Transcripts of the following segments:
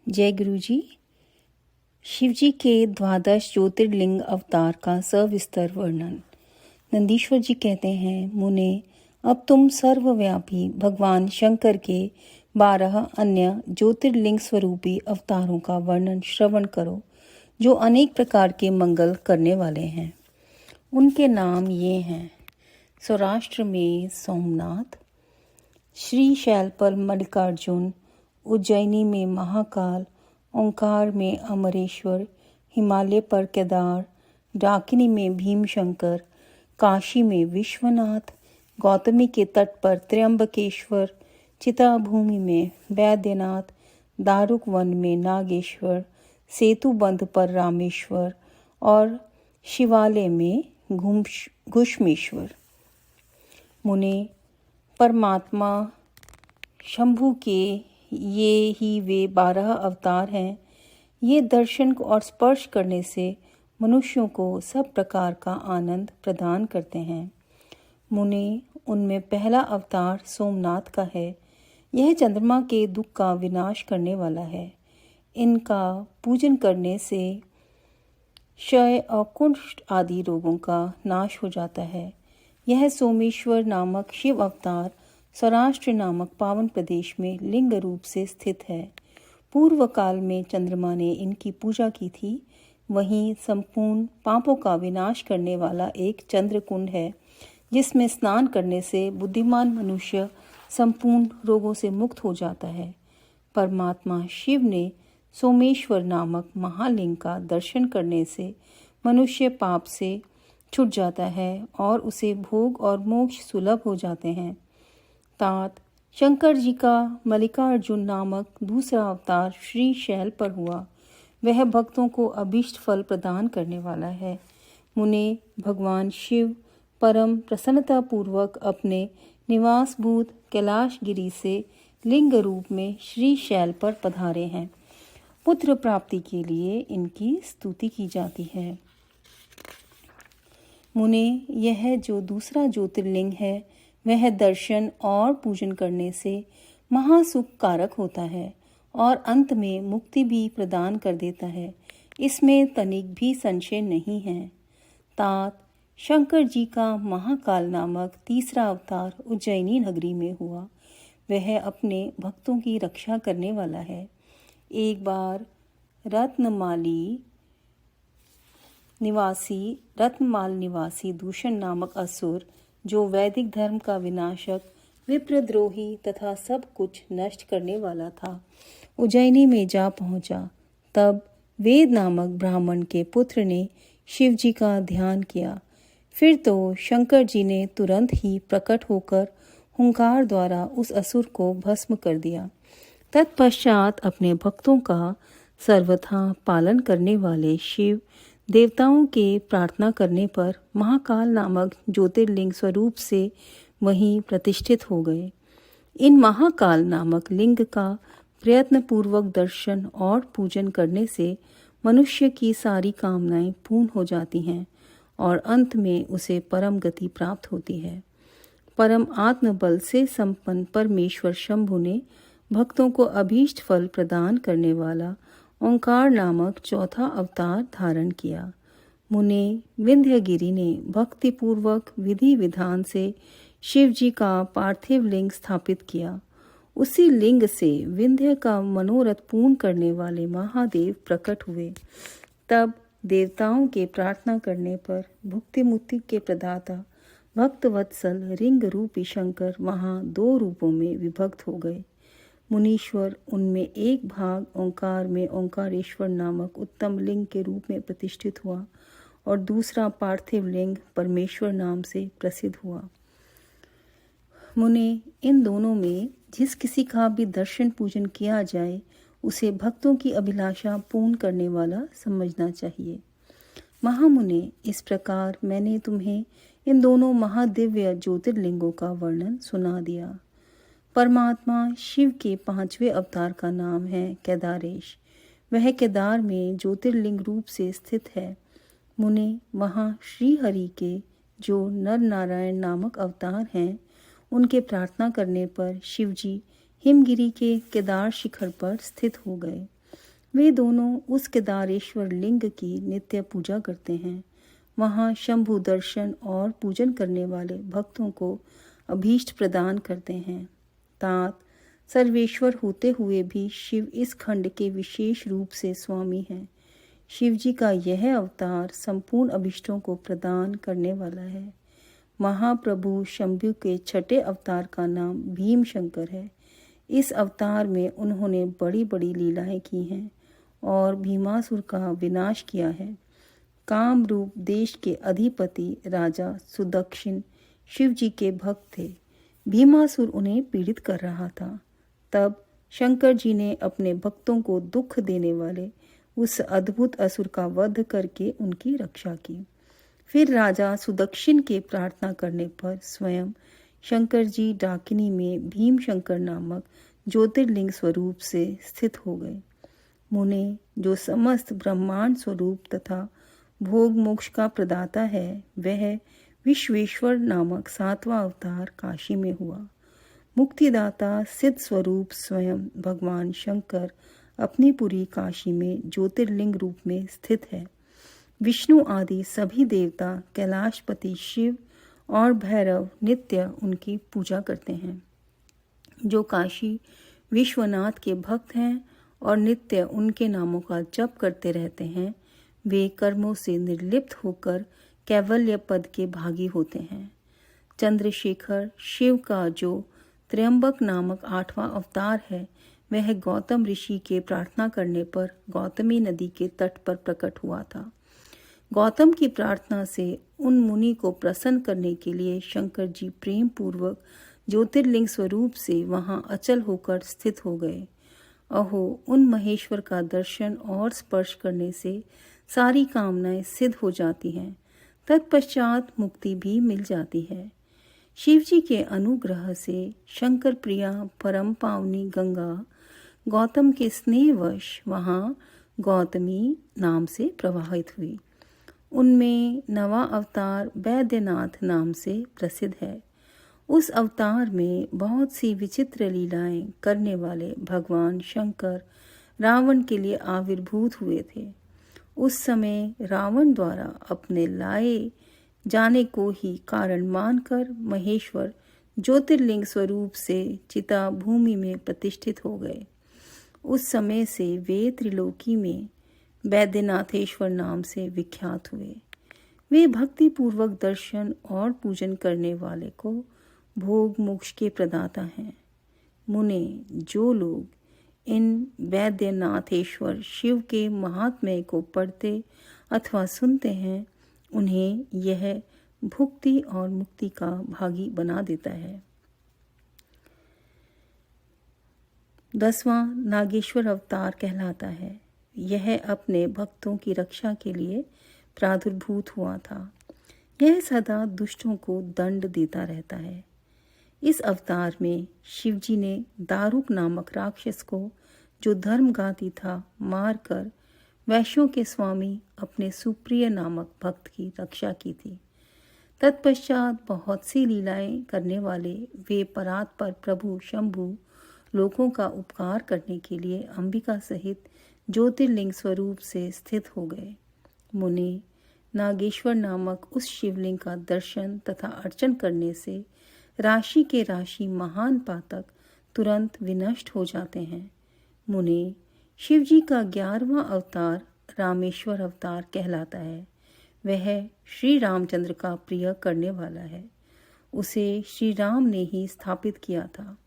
जय गुरु जी। शिव जी के 12 ज्योतिर्लिंग अवतार का सविस्तर वर्णन। नंदीश्वर जी कहते हैं, मुने अब तुम सर्वव्यापी भगवान शंकर के 12 अन्य ज्योतिर्लिंग स्वरूपी अवतारों का वर्णन श्रवण करो, जो अनेक प्रकार के मंगल करने वाले हैं। उनके नाम ये हैं: सौराष्ट्र में सोमनाथ, श्रीशैल पर मल्लिकार्जुन, उज्जैनी में महाकाल, ओंकार में अमरेश्वर, हिमालय पर केदार, डाकिनी में भीमशंकर, काशी में विश्वनाथ, गौतमी के तट पर त्र्यंबकेश्वर, चिताभूमि में वैद्यनाथ, दारुक वन में नागेश्वर, सेतुबंध पर रामेश्वर और शिवालय में घुश्मेश्वर। मुने परमात्मा शंभु के ये ही वे 12 अवतार हैं। ये दर्शन और स्पर्श करने से मनुष्यों को सब प्रकार का आनंद प्रदान करते हैं। मुने उनमें पहला अवतार सोमनाथ का है। यह चंद्रमा के दुख का विनाश करने वाला है। इनका पूजन करने से क्षय और कुष्ठ आदि रोगों का नाश हो जाता है। यह सोमेश्वर नामक शिव अवतार सौराष्ट्र नामक पावन प्रदेश में लिंग रूप से स्थित है। पूर्व काल में चंद्रमा ने इनकी पूजा की थी। वहीं संपूर्ण पापों का विनाश करने वाला एक चंद्रकुंड है, जिसमें स्नान करने से बुद्धिमान मनुष्य संपूर्ण रोगों से मुक्त हो जाता है। परमात्मा शिव ने सोमेश्वर नामक महालिंग का दर्शन करने से मनुष्य पाप से छूट जाता है और उसे भोग और मोक्ष सुलभ हो जाते हैं। तात शंकर जी का मल्लिकार्जुन नामक दूसरा अवतार श्रीशैल पर हुआ। वह भक्तों को अभीष्ट फल प्रदान करने वाला है। मुने भगवान शिव परम प्रसन्नता पूर्वक अपने निवासभूत कैलाशगिरी से लिंग रूप में श्रीशैल पर पधारे हैं। पुत्र प्राप्ति के लिए इनकी स्तुति की जाती है। मुने यह जो दूसरा ज्योतिर्लिंग है, वह दर्शन और पूजन करने से महासुख कारक होता है और अंत में मुक्ति भी प्रदान कर देता है। इसमें तनिक भी संशय नहीं है। तात शंकर जी का महाकाल नामक तीसरा अवतार उज्जैनी नगरी में हुआ। वह अपने भक्तों की रक्षा करने वाला है। एक बार रत्नमाल निवासी दूषण नामक असुर, जो वैदिक धर्म का विनाशक, विप्रद्रोही तथा सब कुछ नष्ट करने वाला था, उज्जैनी में जा पहुंचा। तब वेद नामक ब्राह्मण के पुत्र ने शिव जी का ध्यान किया। फिर तो शंकर जी ने तुरंत ही प्रकट होकर हुंकार द्वारा उस असुर को भस्म कर दिया। तत्पश्चात अपने भक्तों का सर्वथा पालन करने वाले शिव देवताओं के प्रार्थना करने पर महाकाल नामक ज्योतिर्लिंग स्वरूप से वहीं प्रतिष्ठित हो गए। इन महाकाल नामक लिंग का प्रयत्न पूर्वक दर्शन और पूजन करने से मनुष्य की सारी कामनाएं पूर्ण हो जाती हैं और अंत में उसे परम गति प्राप्त होती है। परम आत्मबल से संपन्न परमेश्वर शंभु ने भक्तों को अभीष्ट फल प्रदान करने वाला ओंकार नामक चौथा अवतार धारण किया। मुने विंध्यगिरि ने भक्ति पूर्वक विधि विधान से शिव जी का पार्थिव लिंग स्थापित किया। उसी लिंग से विंध्य का मनोरथ पूर्ण करने वाले महादेव प्रकट हुए। तब देवताओं के प्रार्थना करने पर भुक्ति मुक्ति के प्रदाता भक्त वत्सल रिंग रूपी शंकर वहां 2 रूपों में विभक्त हो गए। मुनीश्वर उनमें एक भाग ओंकार में ओंकारेश्वर नामक उत्तम लिंग के रूप में प्रतिष्ठित हुआ और दूसरा पार्थिव लिंग परमेश्वर नाम से प्रसिद्ध हुआ। मुने इन दोनों में जिस किसी का भी दर्शन पूजन किया जाए, उसे भक्तों की अभिलाषा पूर्ण करने वाला समझना चाहिए। महामुने, इस प्रकार मैंने तुम्हें इन दोनों महादिव्य ज्योतिर्लिंगों का वर्णन सुना दिया। परमात्मा शिव के 5वें अवतार का नाम है केदारेश। वह केदार में ज्योतिर्लिंग रूप से स्थित है। मुने वहाँ श्री हरि के जो नर नारायण नामक अवतार हैं, उनके प्रार्थना करने पर शिवजी हिमगिरी के केदार शिखर पर स्थित हो गए। वे दोनों उस केदारेश्वर लिंग की नित्य पूजा करते हैं। वहाँ शंभु दर्शन और पूजन करने वाले भक्तों को अभीष्ट प्रदान करते हैं। तात सर्वेश्वर होते हुए भी शिव इस खंड के विशेष रूप से स्वामी हैं। शिव जी का यह अवतार संपूर्ण अभिष्टों को प्रदान करने वाला है। महाप्रभु शंभु के छठे अवतार का नाम भीम शंकर है। इस अवतार में उन्होंने बड़ी बड़ी लीलाएं की हैं और भीमासुर का विनाश किया है। काम रूप देश के अधिपति राजा सुदक्षिण शिव जी के भक्त थे। भीमासुर उन्हें पीड़ित कर रहा था। तब शंकर जी ने अपने भक्तों को दुख देने वाले उस अद्भुत असुर का वध करके उनकी रक्षा की। फिर राजा सुदक्षिण के प्रार्थना करने पर स्वयं शंकर जी डाकिनी में भीम शंकर नामक ज्योतिर्लिंग स्वरूप से स्थित हो गए। मुने जो समस्त ब्रह्मांड स्वरूप तथा भोग मोक्ष का प्रदाता है, वह विश्वेश्वर नामक 7वां अवतार काशी में हुआ। मुक्तिदाता सिद्ध स्वरूप स्वयं भगवान शंकर अपनी पूरी काशी में ज्योतिर्लिंग रूप में स्थित है। विष्णु आदि सभी देवता, कैलाशपति शिव और भैरव नित्य उनकी पूजा करते हैं। जो काशी विश्वनाथ के भक्त हैं और नित्य उनके नामों का जप करते रहते हैं, वे कर्मों से निर्लिप्त होकर कैवल्य पद के भागी होते हैं। चंद्रशेखर शिव का जो त्र्यंबक नामक 8वां अवतार है, वह गौतम ऋषि के प्रार्थना करने पर गौतमी नदी के तट पर प्रकट हुआ था। गौतम की प्रार्थना से उन मुनि को प्रसन्न करने के लिए शंकर जी प्रेम पूर्वक ज्योतिर्लिंग स्वरूप से वहां अचल होकर स्थित हो गए। अहो, उन महेश्वर का दर्शन और स्पर्श करने से सारी कामनाएं सिद्ध हो जाती हैं। तत्पश्चात मुक्ति भी मिल जाती है। शिव जी के अनुग्रह से शंकर प्रिया परम पावनी गंगा गौतम के स्नेहवश वहाँ गौतमी नाम से प्रवाहित हुई। उनमें नवा अवतार वैद्यनाथ नाम से प्रसिद्ध है। उस अवतार में बहुत सी विचित्र लीलाएं करने वाले भगवान शंकर रावण के लिए आविर्भूत हुए थे। उस समय रावण द्वारा अपने लाए जाने को ही कारण मानकर महेश्वर ज्योतिर्लिंग स्वरूप से चिता भूमि में प्रतिष्ठित हो गए। उस समय से वे त्रिलोकी में वैद्यनाथेश्वर नाम से विख्यात हुए। वे भक्ति पूर्वक दर्शन और पूजन करने वाले को भोग मोक्ष के प्रदाता हैं। मुने, जो लोग इन वैद्यनाथेश्वर शिव के महात्म्य को पढ़ते अथवा सुनते हैं, उन्हें यह भुक्ति और मुक्ति का भागी बना देता है। 10वां नागेश्वर अवतार कहलाता है। यह अपने भक्तों की रक्षा के लिए प्रादुर्भूत हुआ था। यह सदा दुष्टों को दंड देता रहता है। इस अवतार में शिवजी ने दारुक नामक राक्षस को, जो धर्मघाती था, मारकर वैश्यों के स्वामी अपने सुप्रिय नामक भक्त की रक्षा की थी। तत्पश्चात बहुत सी लीलाएं करने वाले वे परात्पर प्रभु शंभु लोगों का उपकार करने के लिए अंबिका सहित ज्योतिर्लिंग स्वरूप से स्थित हो गए। मुनि, नागेश्वर नामक उस शिवलिंग का दर्शन तथा अर्चन करने से राशि के राशि महान पातक तुरंत विनष्ट हो जाते हैं। मुनि, शिवजी का 11वां अवतार रामेश्वर अवतार कहलाता है। वह श्री रामचंद्र का प्रिय करने वाला है। उसे श्री राम ने ही स्थापित किया था।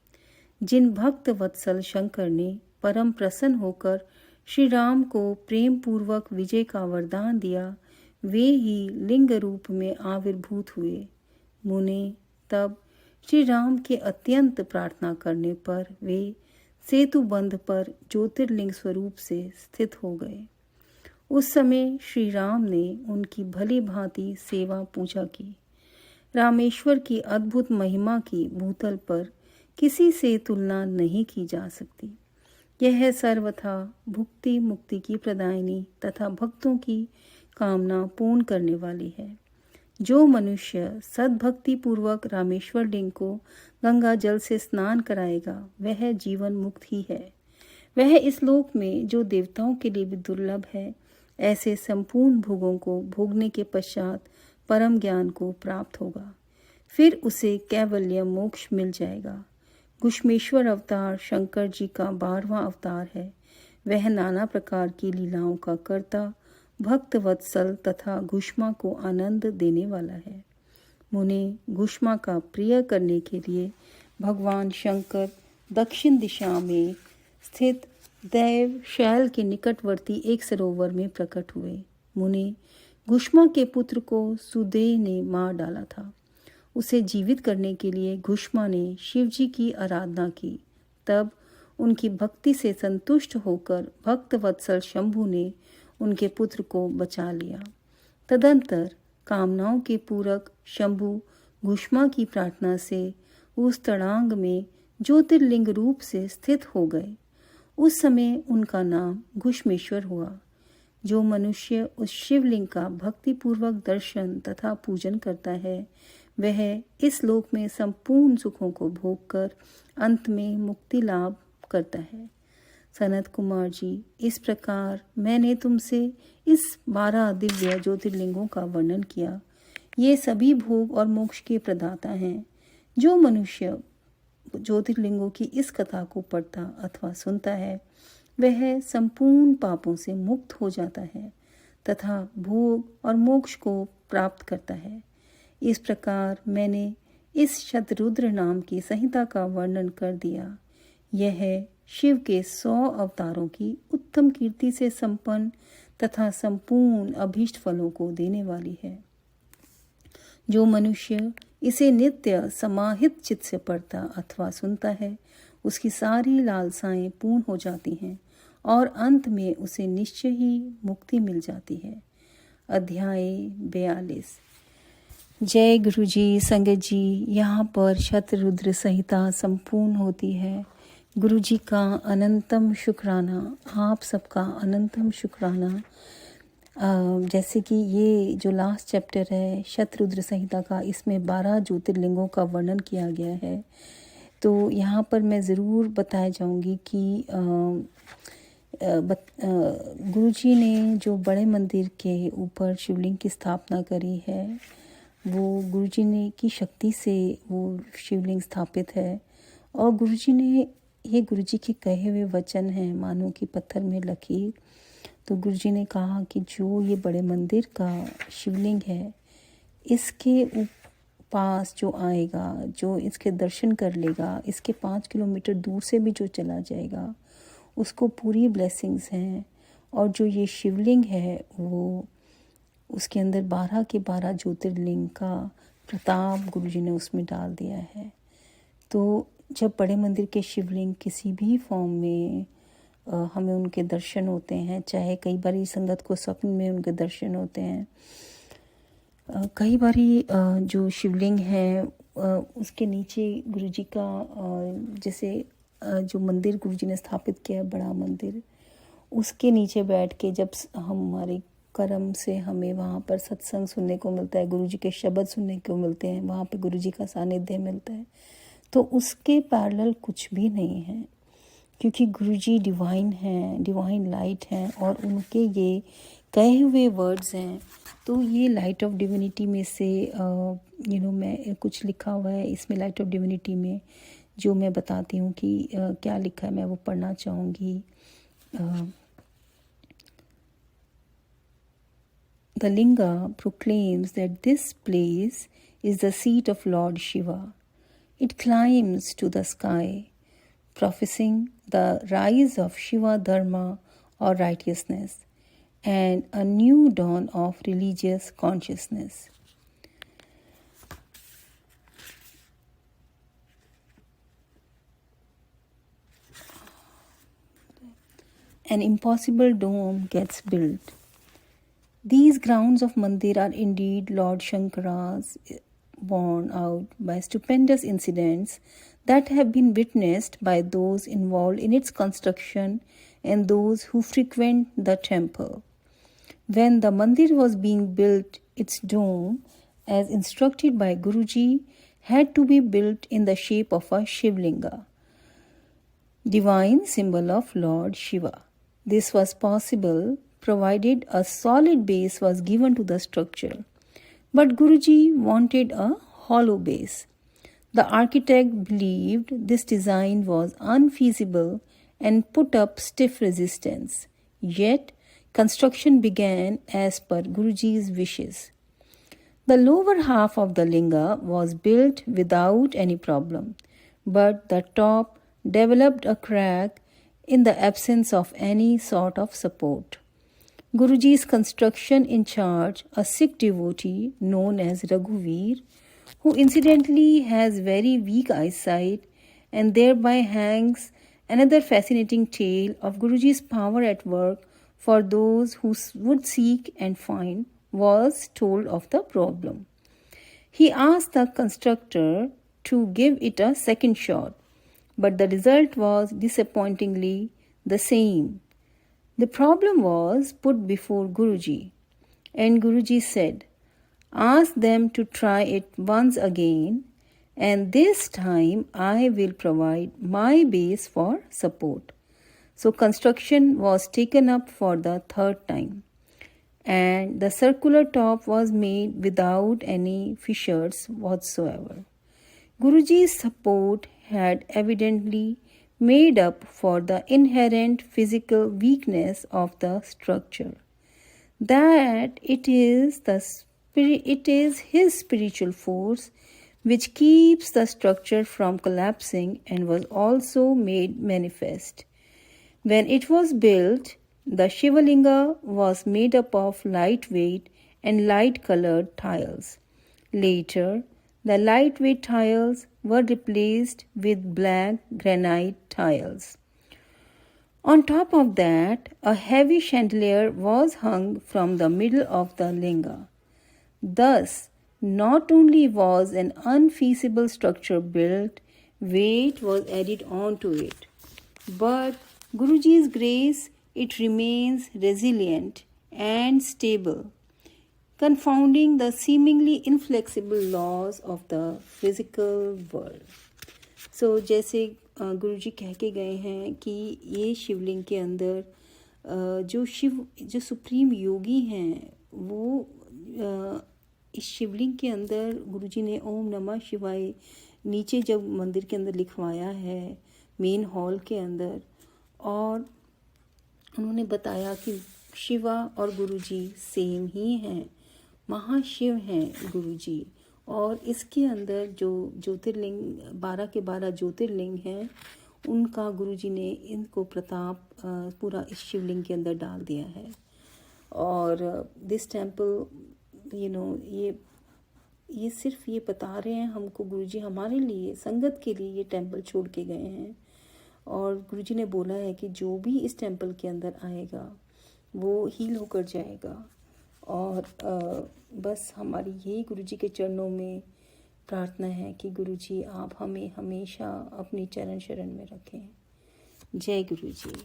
जिन भक्त वत्सल शंकर ने परम प्रसन्न होकर श्री राम को प्रेम पूर्वक विजय का वरदान दिया, वे ही लिंग रूप में आविर्भूत हुए। मुने, तब श्री राम के अत्यंत प्रार्थना करने पर वे सेतु बंध पर ज्योतिर्लिंग स्वरूप से स्थित हो गए। उस समय श्री राम ने उनकी भली भांति सेवा पूजा की। रामेश्वर की अद्भुत महिमा की भूतल पर किसी से तुलना नहीं की जा सकती। यह सर्वथा भुक्ति मुक्ति की प्रदायिनी तथा भक्तों की कामना पूर्ण करने वाली है। जो मनुष्य सद्भक्ति पूर्वक रामेश्वर लिंग को गंगा जल से स्नान कराएगा, वह जीवन मुक्त ही है। वह इस लोक में जो देवताओं के लिए भी दुर्लभ है, ऐसे संपूर्ण भोगों को भोगने के पश्चात परम ज्ञान को प्राप्त होगा। फिर उसे कैवल्य मोक्ष मिल जाएगा। घुष्मेश्वर अवतार शंकर जी का 12वां अवतार है। वह नाना प्रकार की लीलाओं का कर्ता, भक्त वत्सल तथा घुष्मा को आनंद देने वाला है। मुने, घुष्मा का प्रिय करने के लिए भगवान शंकर दक्षिण दिशा में स्थित दैव शैल के निकटवर्ती एक सरोवर में प्रकट हुए। मुने, घुष्मा के पुत्र को सुदेह ने मार डाला था। उसे जीवित करने के लिए घुष्मा ने शिव जी की आराधना की। तब उनकी भक्ति से संतुष्ट होकर भक्त वत्सल शंभु ने उनके पुत्र को बचा लिया। तदंतर कामनाओं के पूरक शंभु घुष्मा की प्रार्थना से उस तड़ांग में ज्योतिर्लिंग रूप से स्थित हो गए। उस समय उनका नाम घुष्मेश्वर हुआ। जो मनुष्य उस शिवलिंग का भक्तिपूर्वक दर्शन तथा पूजन करता है, वह इस लोक में संपूर्ण सुखों को भोग कर अंत में मुक्ति लाभ करता है। सनत कुमार जी, इस प्रकार मैंने तुमसे इस 12 दिव्य ज्योतिर्लिंगों का वर्णन किया। ये सभी भोग और मोक्ष के प्रदाता हैं। जो मनुष्य ज्योतिर्लिंगों की इस कथा को पढ़ता अथवा सुनता है, वह संपूर्ण पापों से मुक्त हो जाता है तथा भोग और मोक्ष को प्राप्त करता है। इस प्रकार मैंने इस शतरुद्र नाम की संहिता का वर्णन कर दिया। यह शिव के 100 अवतारों की उत्तम कीर्ति से संपन्न तथा संपूर्ण अभीष्ट फलों को देने वाली है। जो मनुष्य इसे नित्य समाहित चित्त से पढ़ता अथवा सुनता है, उसकी सारी लालसाएं पूर्ण हो जाती हैं और अंत में उसे निश्चय ही मुक्ति मिल जाती है। अध्याय 42। जय गुरु जी, संगत जी, यहाँ पर शतरुद्र संहिता संपूर्ण होती है। गुरु जी का अनंतम शुक्राना, आप सबका अनंतम शुक्राना। जैसे कि ये जो लास्ट चैप्टर है शतरुद्र संहिता का, इसमें 12 ज्योतिर्लिंगों का वर्णन किया गया है। तो यहाँ पर मैं ज़रूर बताया जाऊँगी कि गुरु जी ने जो बड़े मंदिर के ऊपर शिवलिंग की स्थापना करी है, वो गुरु जी ने की शक्ति से वो शिवलिंग स्थापित है। और गुरु जी ने, ये गुरु जी के कहे हुए वचन हैं, मानो कि पत्थर में लकीर। तो गुरु जी ने कहा कि जो ये बड़े मंदिर का शिवलिंग है, इसके पास जो आएगा, जो इसके दर्शन कर लेगा, इसके 5 किलोमीटर दूर से भी जो चला जाएगा, उसको पूरी ब्लेसिंग्स हैं। और जो ये शिवलिंग है, वो उसके अंदर 12 के 12 ज्योतिर्लिंग का प्रताप गुरु जी ने उसमें डाल दिया है। तो जब बड़े मंदिर के शिवलिंग किसी भी फॉर्म में हमें उनके दर्शन होते हैं, चाहे कई बारी संगत को स्वप्न में उनके दर्शन होते हैं, कई बारी जो शिवलिंग है उसके नीचे गुरु जी का जैसे जो मंदिर गुरु जी ने स्थापित किया है, बड़ा मंदिर, उसके नीचे बैठ के जब हमारे कर्म से हमें वहाँ पर सत्संग सुनने को मिलता है, गुरु जी के शब्द सुनने को मिलते हैं, वहाँ पे गुरु जी का सानिध्य मिलता है, तो उसके पैरेलल कुछ भी नहीं है। क्योंकि गुरु जी डिवाइन हैं, डिवाइन लाइट हैं, और उनके ये कहे हुए वर्ड्स हैं। तो ये लाइट ऑफ डिविनिटी में से मैं कुछ लिखा हुआ है इसमें, लाइट ऑफ डिविनिटी में जो मैं बताती हूँ कि क्या लिखा है, मैं वो पढ़ना चाहूँगी। The Linga proclaims that this place is the seat of Lord Shiva. It climbs to the sky, prophesying the rise of Shiva Dharma or righteousness and a new dawn of religious consciousness. An impossible dome gets built. These grounds of Mandir are indeed Lord Shankara's, borne out by stupendous incidents that have been witnessed by those involved in its construction and those who frequent the temple. When the Mandir was being built, its dome, as instructed by Guruji, had to be built in the shape of a Shivlinga. divine symbol of Lord Shiva. This was possible provided a solid base was given to the structure. But Guruji wanted a hollow base. The architect believed this design was unfeasible and put up stiff resistance. Yet, construction began as per Guruji's wishes. The lower half of the linga was built without any problem, but the top developed a crack in the absence of any sort of support. Guruji's construction in charge, a Sikh devotee known as Raghuveer, who incidentally has very weak eyesight and thereby hangs another fascinating tale of Guruji's power at work for those who would seek and find, was told of the problem. He asked the constructor to give it a second shot, but the result was disappointingly the same. The problem was put before Guruji, and Guruji said, "Ask them to try it once again, and this time I will provide my base for support." So construction was taken up for the third time, and the circular top was made without any fissures whatsoever. Guruji's support had evidently made up for the inherent physical weakness of the structure. That it is his spiritual force which keeps the structure from collapsing and was also made manifest. When it was built, the Shivalinga was made up of lightweight and light-colored tiles. Later, the lightweight tiles were replaced with black granite tiles. On top of that, a heavy chandelier was hung from the middle of the linga. Thus, not only was an unfeasible structure built, weight was added onto it, but Guruji's grace, it remains resilient and stable, confounding the seemingly inflexible laws of the physical world. So जैसे गुरुजी कह के गए हैं कि ये शिवलिंग के अंदर जो सुप्रीम योगी हैं वो इस शिवलिंग के अंदर गुरुजी ने ओम नमः शिवाय नीचे जब मंदिर के अंदर लिखवाया है मेन हॉल के अंदर, और उन्होंने बताया कि शिवा और गुरुजी सेम ही हैं, महाशिव हैं गुरुजी, और इसके अंदर जो ज्योतिर्लिंग 12 के 12 ज्योतिर्लिंग हैं उनका गुरुजी ने इनको प्रताप पूरा इस शिवलिंग के अंदर डाल दिया है. और दिस टेम्पल ये सिर्फ ये बता रहे हैं हमको गुरुजी, हमारे लिए संगत के लिए ये टेम्पल छोड़ के गए हैं. और गुरुजी ने बोला है कि जो भी इस टेम्पल के अंदर आएगा वो हील होकर जाएगा. और बस हमारी यही गुरुजी के चरणों में प्रार्थना है कि गुरुजी आप हमें हमेशा अपनी चरण शरण में रखें. जय गुरुजी.